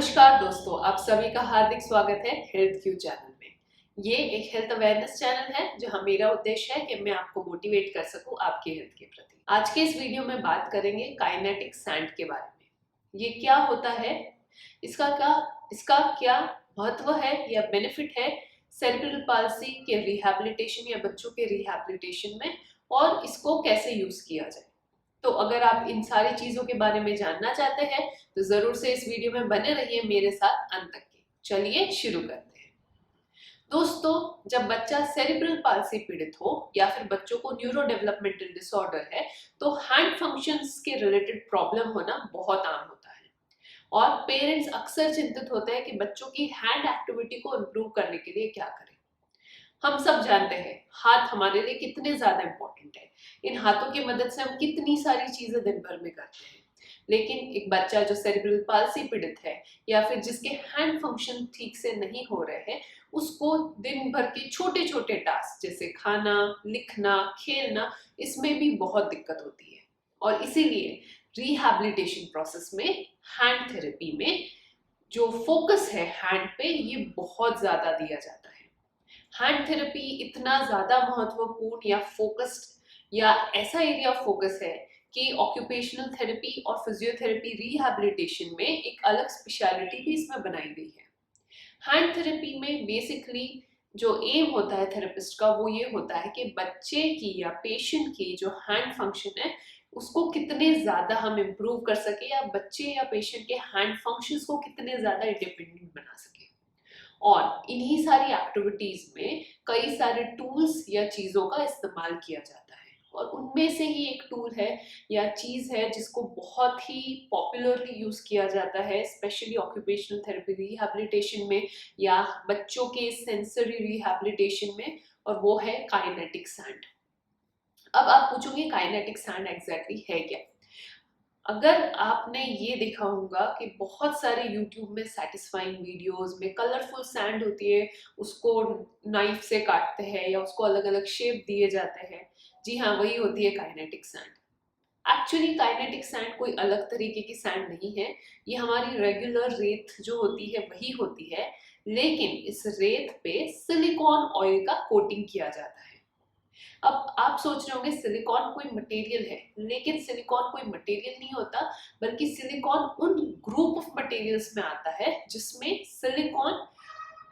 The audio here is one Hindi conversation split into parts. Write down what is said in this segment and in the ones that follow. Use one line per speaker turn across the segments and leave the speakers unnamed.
नमस्कार दोस्तों, आप सभी का हार्दिक स्वागत है हेल्थ क्यू चैनल में। ये एक हेल्थ अवेयरनेस चैनल है जहां मेरा उद्देश्य है कि मैं आपको मोटिवेट कर सकूं आपके हेल्थ के प्रति। आज के इस वीडियो में बात करेंगे काइनेटिक सैंड के बारे में। ये क्या होता है, इसका क्या महत्व है या बेनिफिट है सेरेब्रल पाल्सी के रिहैबिलिटेशन या बच्चों के रिहैबिलिटेशन में, और इसको कैसे यूज किया जाए। तो अगर आप इन सारी चीजों के बारे में जानना चाहते हैं तो जरूर से इस वीडियो में बने रहिए मेरे साथ अंत तक के। चलिए शुरू करते हैं। दोस्तों, जब बच्चा सेरिब्रल पाल्सी पीड़ित हो या फिर बच्चों को न्यूरो डेवलपमेंटल डिसऑर्डर है तो हैंड फंक्शंस के रिलेटेड प्रॉब्लम होना बहुत आम होता है। और पेरेंट्स अक्सर चिंतित होते हैं कि बच्चों की हैंड एक्टिविटी को इम्प्रूव करने के लिए क्या करें। हम सब जानते हैं हाथ हमारे लिए कितने ज्यादा इंपॉर्टेंट है। इन हाथों की मदद से हम कितनी सारी चीजें दिन भर में करते हैं। लेकिन एक बच्चा जो सेरिब्रल पाल्सी पीड़ित है या फिर जिसके हैंड फंक्शन ठीक से नहीं हो रहे हैं, उसको दिन भर के छोटे छोटे टास्क जैसे खाना, लिखना, खेलना, इसमें भी बहुत दिक्कत होती है। और इसीलिए रिहैबिलिटेशन प्रोसेस में हैंड थेरेपी में जो फोकस है हैंड पे, ये बहुत ज्यादा दिया जाता है। हैंड थेरेपी इतना ज्यादा महत्वपूर्ण या फोकस्ड या ऐसा एरिया ऑफ फोकस है कि ऑक्यूपेशनल थेरेपी और फिजियोथेरेपी रिहैबिलिटेशन में एक अलग स्पेशलिटी भी इसमें बनाई गई है। हैंड थेरेपी में बेसिकली जो एम होता है थेरेपिस्ट का, वो ये होता है कि बच्चे की या पेशेंट की जो हैंड फंक्शन है उसको कितने ज्यादा हम इम्प्रूव कर सके, या बच्चे या पेशेंट के हैंड फंक्शंस को कितने ज्यादा इंडिपेंडेंट बना सके। और इन्हीं सारी एक्टिविटीज में कई सारे टूल्स या चीजों का इस्तेमाल किया जाता है, और उनमें से ही एक टूल है या चीज है जिसको बहुत ही पॉपुलरली यूज किया जाता है, स्पेशली ऑक्यूपेशनल थेरेपी रिहैबिलिटेशन में या बच्चों के सेंसरी रिहैबिलिटेशन में, और वो है काइनेटिक सैंड। अब आप पूछोगे काइनेटिक सैंड एग्जैक्टली है क्या। अगर आपने ये देखा होगा कि बहुत सारे YouTube में सेटिस्फाइंग वीडियोस में कलरफुल सैंड होती है, उसको नाइफ से काटते हैं या उसको अलग अलग शेप दिए जाते हैं। जी हाँ, वही होती है kinetic sand. Actually kinetic sand कोई अलग तरीके की सैंड नहीं है, ये हमारी रेगुलर रेत जो होती है वही होती है, लेकिन इस रेत पे सिलिकॉन ऑयल का कोटिंग किया जाता है। अब आप सोच रहे होंगे सिलिकॉन कोई मटेरियल है, लेकिन सिलिकॉन कोई मटेरियल नहीं होता, बल्कि सिलिकॉन उन ग्रुप ऑफ मटेरियल्स में आता है जिसमें सिलिकॉन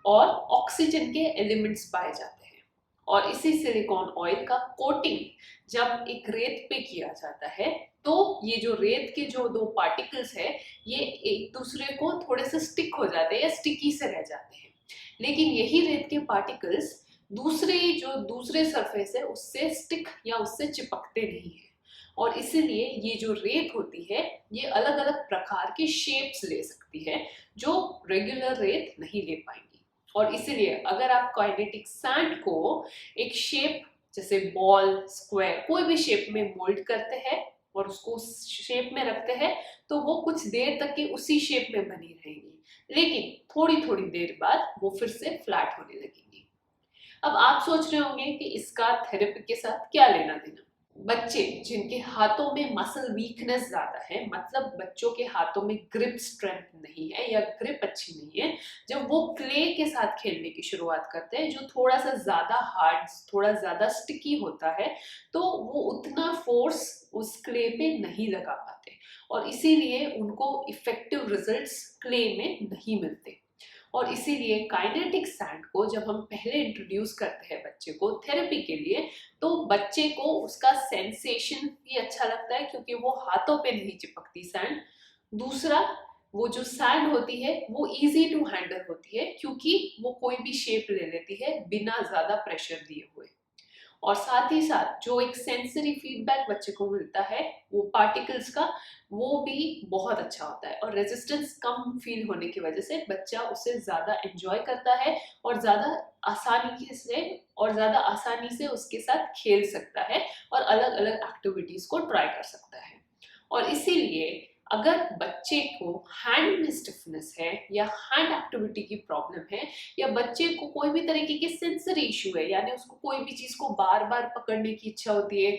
और ऑक्सीजन के एलिमेंट्स पाए जाते हैं। और इसी सिलिकॉन ऑयल का कोटिंग जब एक रेत पे किया जाता है तो ये जो रेत के जो दो पार्टिकल्स है ये एक दूसरे को थोड़े से स्टिक हो जाते हैं या स्टिकी से रह जाते हैं। लेकिन यही रेत के पार्टिकल्स दूसरे सरफेस है उससे स्टिक या उससे चिपकते नहीं है, और इसीलिए ये जो रेत होती है ये अलग अलग प्रकार के शेप्स ले सकती है जो रेगुलर रेत नहीं ले पाएंगी। और इसीलिए अगर आप काइनेटिक सैंड को एक शेप जैसे बॉल, स्क्वायर, कोई भी शेप में मोल्ड करते हैं और उसको उस शेप में रखते हैं तो वो कुछ देर तक के उसी शेप में बनी रहेगी, लेकिन थोड़ी थोड़ी देर बाद वो फिर से फ्लैट होने लगेगी। अब आप सोच रहे होंगे कि इसका थेरेपी के साथ क्या लेना देना। बच्चे जिनके हाथों में मसल वीकनेस ज्यादा है, मतलब बच्चों के हाथों में ग्रिप स्ट्रेंथ नहीं है या ग्रिप अच्छी नहीं है, जब वो क्ले के साथ खेलने की शुरुआत करते हैं जो थोड़ा सा ज्यादा हार्ड, थोड़ा ज्यादा स्टिकी होता है, तो वो उतना फोर्स उस क्ले पे नहीं लगा पाते, और इसीलिए उनको इफेक्टिव रिजल्ट्स क्ले में नहीं मिलते। और इसीलिए काइनेटिक सैंड को जब हम पहले इंट्रोड्यूस करते हैं बच्चे को थेरेपी के लिए, तो बच्चे को उसका सेंसेशन भी अच्छा लगता है क्योंकि वो हाथों पे नहीं चिपकती सैंड। दूसरा, वो जो सैंड होती है वो इजी टू हैंडल होती है क्योंकि वो कोई भी शेप ले लेती है बिना ज्यादा प्रेशर दिए हुए। और साथ ही साथ जो एक सेंसरी फीडबैक बच्चे को मिलता है वो पार्टिकल्स का, वो भी बहुत अच्छा होता है, और रेजिस्टेंस कम फील होने की वजह से बच्चा उसे ज्यादा एंजॉय करता है और ज्यादा आसानी से उसके साथ खेल सकता है और अलग अलग एक्टिविटीज को ट्राई कर सकता है। और इसीलिए अगर बच्चे को हैंड में स्टिफनेस है या हैंड एक्टिविटी की प्रॉब्लम है, या बच्चे को कोई भी तरीके की सेंसरी इशू है, यानी उसको कोई भी चीज को बार बार पकड़ने की इच्छा होती है,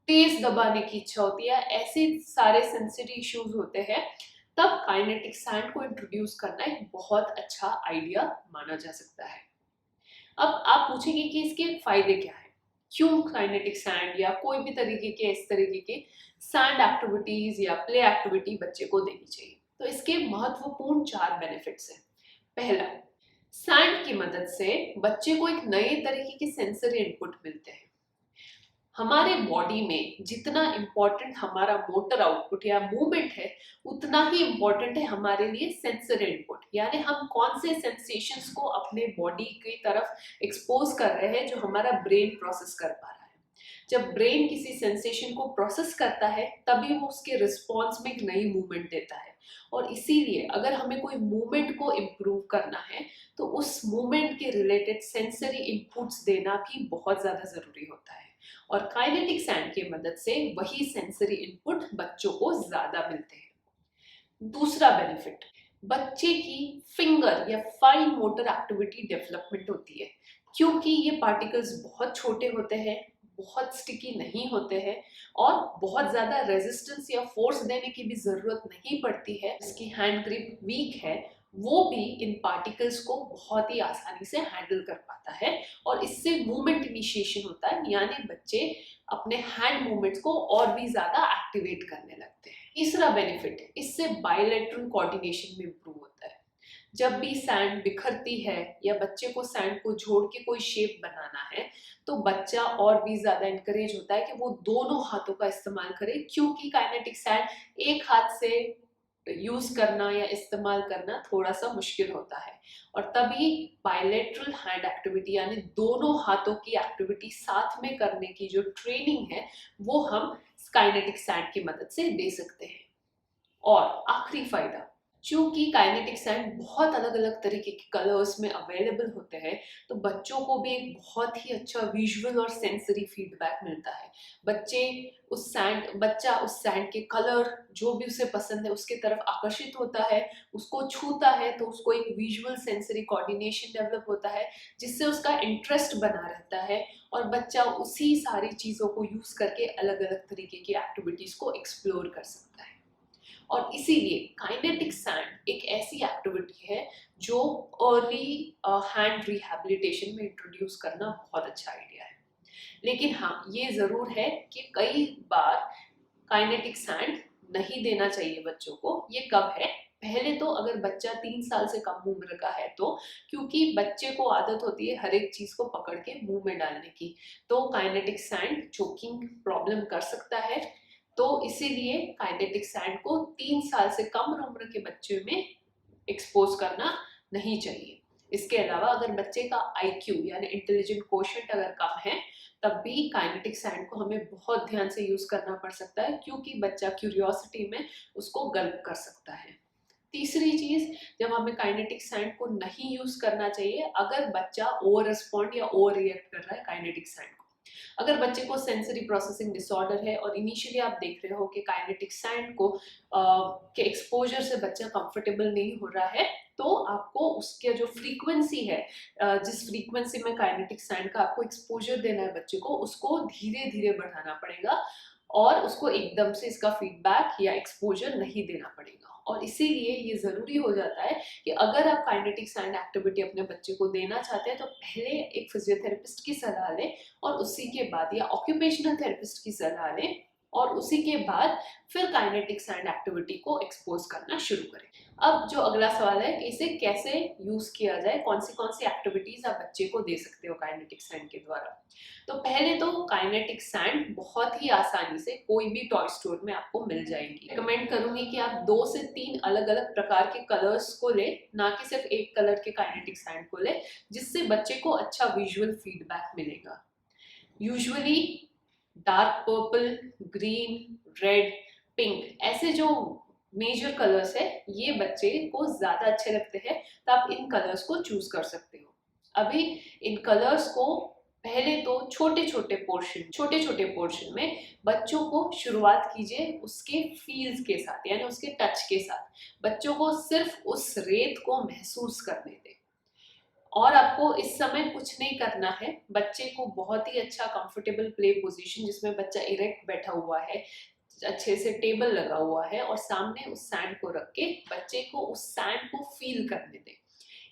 तेज दबाने की इच्छा होती है, ऐसे सारे सेंसरी इश्यूज होते हैं, तब काइनेटिक सैंड को इंट्रोड्यूस करना एक बहुत अच्छा आइडिया माना जा सकता है। अब आप पूछेंगे कि इसके फायदे क्या है, क्यों काइनेटिक सैंड या कोई भी तरीके के इस तरीके के सैंड एक्टिविटीज या प्ले एक्टिविटी बच्चे को देनी चाहिए। तो इसके महत्वपूर्ण 4 बेनिफिट्स हैं। पहला, सैंड की मदद से बच्चे को एक नए तरीके के सेंसरी इनपुट मिलते हैं। हमारे बॉडी में जितना इम्पोर्टेंट हमारा मोटर आउटपुट या मूवमेंट है, उतना ही इम्पोर्टेंट है हमारे लिए सेंसरी इनपुट, यानी हम कौन से सेंसेशंस को अपने बॉडी की तरफ एक्सपोज कर रहे हैं जो हमारा ब्रेन प्रोसेस कर पा रहा है। जब ब्रेन किसी सेंसेशन को प्रोसेस करता है तभी वो उसके रिस्पॉन्स में एक नई मूवमेंट देता है, और इसीलिए अगर हमें कोई मूवमेंट को इम्प्रूव करना है तो उस मूवमेंट के रिलेटेड सेंसरी इनपुट्स देना भी बहुत ज़्यादा ज़रूरी होता है, और काइनेटिक सैंड की मदद से वही सेंसरी इनपुट बच्चों को ज़्यादा मिलते हैं। दूसरा बेनिफिट, बच्चे की फिंगर या फाइन मोटर एक्टिविटी डेवलपमेंट होती है, क्योंकि ये पार्टिकल्स बहुत छोटे होते हैं, बहुत स्टिकी नहीं होते हैं और बहुत ज़्यादा रेजिस्टेंस या फोर्स देने की भी ज़रूरत नहीं पड़ती है। इसकी हैंड ग्रिप वीक है, वो भी इन पार्टिकल्स को बहुत ही आसानी से हैंडल कर पाता है, और इससे मूवमेंट इनिशिएशन होता है, यानी बच्चे अपने हैंड मूवमेंट्स को और भी ज़्यादा एक्टिवेट करने लगते हैं। तीसरा बेनिफिट, इससे बायलैटरल कोऑर्डिनेशन में इम्प्रूव होता है। जब भी सैंड बिखरती है या बच्चे को सैंड को जोड़ के कोई शेप बनाना है तो बच्चा और भी ज्यादा इनकरेज होता है कि वो दोनों हाथों का इस्तेमाल करे, क्योंकि काइनेटिक सैंड एक हाथ से यूज करना या इस्तेमाल करना थोड़ा सा मुश्किल होता है, और तभी बायलैटरल हैंड एक्टिविटी यानी दोनों हाथों की एक्टिविटी साथ में करने की जो ट्रेनिंग है वो हम काइनेटिक सैंड की मदद से दे सकते हैं। और आखिरी फायदा, चूंकि काइनेटिक सैंड बहुत अलग अलग तरीके के कलर्स में अवेलेबल होते हैं तो बच्चों को भी एक बहुत ही अच्छा विजुअल और सेंसरी फीडबैक मिलता है। बच्चा उस सैंड के कलर जो भी उसे पसंद है उसके तरफ आकर्षित होता है, उसको छूता है तो उसको एक विजुअल सेंसरी कोऑर्डिनेशन डेवलप होता है जिससे उसका इंटरेस्ट बना रहता है, और बच्चा उसी सारी चीज़ों को यूज करके अलग अलग तरीके की एक्टिविटीज को एक्सप्लोर कर सकता है। और इसीलिए काइनेटिक सैंड एक ऐसी एक्टिविटी है जो अर्ली हैंड रिहैबिलिटेशन में इंट्रोड्यूस करना बहुत अच्छा आइडिया है। लेकिन हाँ, ये ज़रूर है कि कई बार काइनेटिक सैंड नहीं देना चाहिए बच्चों को। ये कब है? पहले तो अगर बच्चा 3 साल से कम उम्र का है तो, क्योंकि बच्चे को आदत होती है हर एक चीज को पकड़ के मुंह में डालने की, तो काइनेटिक सैंड चोकिंग प्रॉब्लम कर सकता है। तो इसीलिए काइनेटिक सैंड को 3 साल से कम उम्र के बच्चे में एक्सपोज करना नहीं चाहिए। इसके अलावा अगर बच्चे का IQ यानी इंटेलिजेंट कोशेंट अगर कम है तब भी काइनेटिक सैंड को हमें बहुत ध्यान से यूज करना पड़ सकता है, क्योंकि बच्चा क्यूरियोसिटी में उसको गल्प कर सकता है। तीसरी चीज, जब हमें काइनेटिक सैंड को नहीं यूज करना चाहिए अगर बच्चा ओवर रिस्पॉन्ड या ओवर रिएक्ट कर रहा है काइनेटिक सैंड को। अगर बच्चे को सेंसरी प्रोसेसिंग डिसऑर्डर है और इनिशियली आप देख रहे हो कि काइनेटिक सैंड को के एक्सपोजर से बच्चा कंफर्टेबल नहीं हो रहा है, तो आपको उसके जो फ्रीक्वेंसी है, जिस फ्रीक्वेंसी में काइनेटिक सैंड का आपको एक्सपोजर देना है बच्चे को, उसको धीरे धीरे बढ़ाना पड़ेगा और उसको एकदम से इसका फीडबैक या एक्सपोजर नहीं देना पड़ेगा। और इसीलिए ये ज़रूरी हो जाता है कि अगर आप काइनेटिक सैंड एक्टिविटी अपने बच्चे को देना चाहते हैं तो पहले एक फिजियोथेरेपिस्ट की सलाह लें, और उसी के बाद या ऑक्यूपेशनल थेरेपिस्ट की सलाह लें, और उसी के बाद फिर काइनेटिक सैंड एक्टिविटी को एक्सपोज करना शुरू करें। अब जो अगला सवाल है कि इसे कैसे यूज किया जाए, कौन सी एक्टिविटीज आप बच्चे को दे सकते हो काइनेटिक सैंड के द्वारा। तो पहले तो काइनेटिक सैंड बहुत ही आसानी से कोई भी टॉय स्टोर में आपको मिल जाएंगी। रिकमेंड करूंगी कि आप 2 से 3 अलग अलग प्रकार के कलर्स को ले, ना कि सिर्फ एक कलर के काइनेटिक सैंड को ले, जिससे बच्चे को अच्छा विजुअल फीडबैक मिलेगा। Usually dark purple, green, red, pink ऐसे जो मेजर कलर्स है ये बच्चे को ज्यादा अच्छे लगते हैं, तो आप इन कलर्स को चूज कर सकते हो। अभी इन कलर्स को पहले तो छोटे छोटे पोर्शन में बच्चों को शुरुआत कीजिए उसके फील्स के साथ, यानी उसके टच के साथ। बच्चों को सिर्फ उस रेत को महसूस करने दें, और आपको इस समय कुछ नहीं करना है। बच्चे को बहुत ही अच्छा कंफर्टेबल प्ले पोजीशन जिसमें बच्चा इरेक्ट बैठा हुआ है, अच्छे से टेबल लगा हुआ है और सामने उस सैंड को रख के बच्चे को उस सैंड को फील करने दें।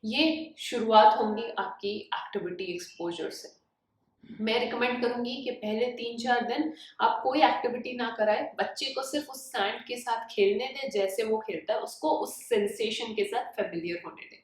ये शुरुआत होंगी आपकी एक्टिविटी एक्सपोजर से। मैं रिकमेंड करूंगी कि पहले 3-4 दिन आप कोई एक्टिविटी ना कराएं, बच्चे को सिर्फ उस सैंड के साथ खेलने दें जैसे वो खेलता है, उसको उस सेंसेशन के साथ फेमिलियर होने दें।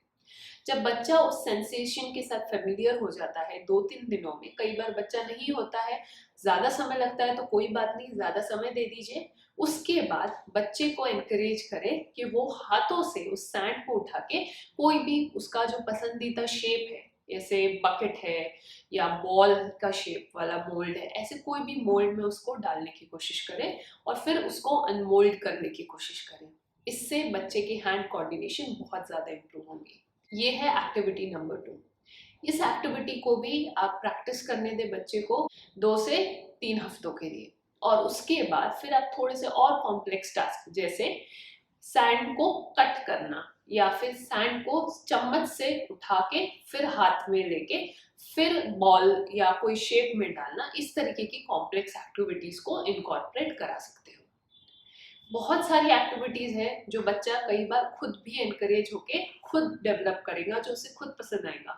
जब बच्चा उस सेंसेशन के साथ फेमिलियर हो जाता है 2-3 दिनों में, कई बार बच्चा नहीं होता है, ज़्यादा समय लगता है तो कोई बात नहीं, ज़्यादा समय दे दीजिए। उसके बाद बच्चे को एनकरेज करें कि वो हाथों से उस सैंड को उठा के कोई भी उसका जो पसंदीदा शेप है, जैसे बकेट है या बॉल का शेप वाला मोल्ड है, ऐसे कोई भी मोल्ड में उसको डालने की कोशिश करें और फिर उसको अनमोल्ड करने की कोशिश करें। इससे बच्चे की हैंड कोऑर्डिनेशन बहुत ज़्यादा इम्प्रूव होंगी। ये है एक्टिविटी नंबर 2। इस एक्टिविटी को भी आप प्रैक्टिस करने दें बच्चे को 2 से 3 हफ्तों के लिए, और उसके बाद फिर आप थोड़े से और कॉम्प्लेक्स टास्क जैसे सैंड को कट करना या फिर सैंड को चम्मच से उठा के फिर हाथ में लेके फिर बॉल या कोई शेप में डालना, इस तरीके की कॉम्प्लेक्स एक्टिविटीज को इनकॉर्पोरेट करा सकते हो। बहुत सारी एक्टिविटीज है जो बच्चा कई बार खुद भी एनकरेज होके खुद डेवलप करेगा, जो उसे खुद पसंद आएगा।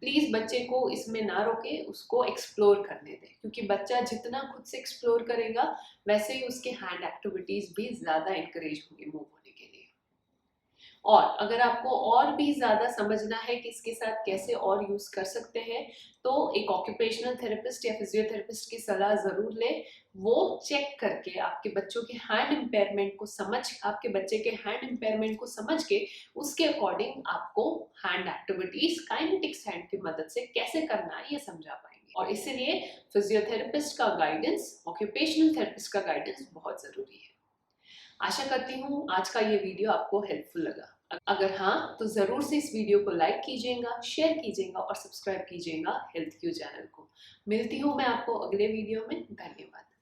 प्लीज बच्चे को इसमें ना रोके, उसको एक्सप्लोर करने दें, क्योंकि बच्चा जितना खुद से एक्सप्लोर करेगा वैसे ही उसके हैंड एक्टिविटीज भी ज्यादा एनकरेज होंगे मूव होने के लिए। और अगर आपको और भी ज़्यादा समझना है कि इसके साथ कैसे और यूज़ कर सकते हैं, तो एक ऑक्यूपेशनल थेरेपिस्ट या फिजियोथेरेपिस्ट की सलाह ज़रूर लें। वो चेक करके आपके बच्चों के हैंड इम्पेयरमेंट को समझ के उसके अकॉर्डिंग आपको हैंड एक्टिविटीज काइनेटिक्स हैंड की मदद से कैसे करना है ये समझा पाएंगे। और इसीलिए फिजियोथेरेपिस्ट का गाइडेंस, ऑक्यूपेशनल थेरेपिस्ट का गाइडेंस बहुत ज़रूरी है। आशा करती हूँ आज का ये वीडियो आपको हेल्पफुल लगा। अगर हाँ तो ज़रूर से इस वीडियो को लाइक कीजिएगा, शेयर कीजिएगा और सब्सक्राइब कीजिएगा हेल्थ क्यू चैनल को। मिलती हूँ मैं आपको अगले वीडियो में। धन्यवाद।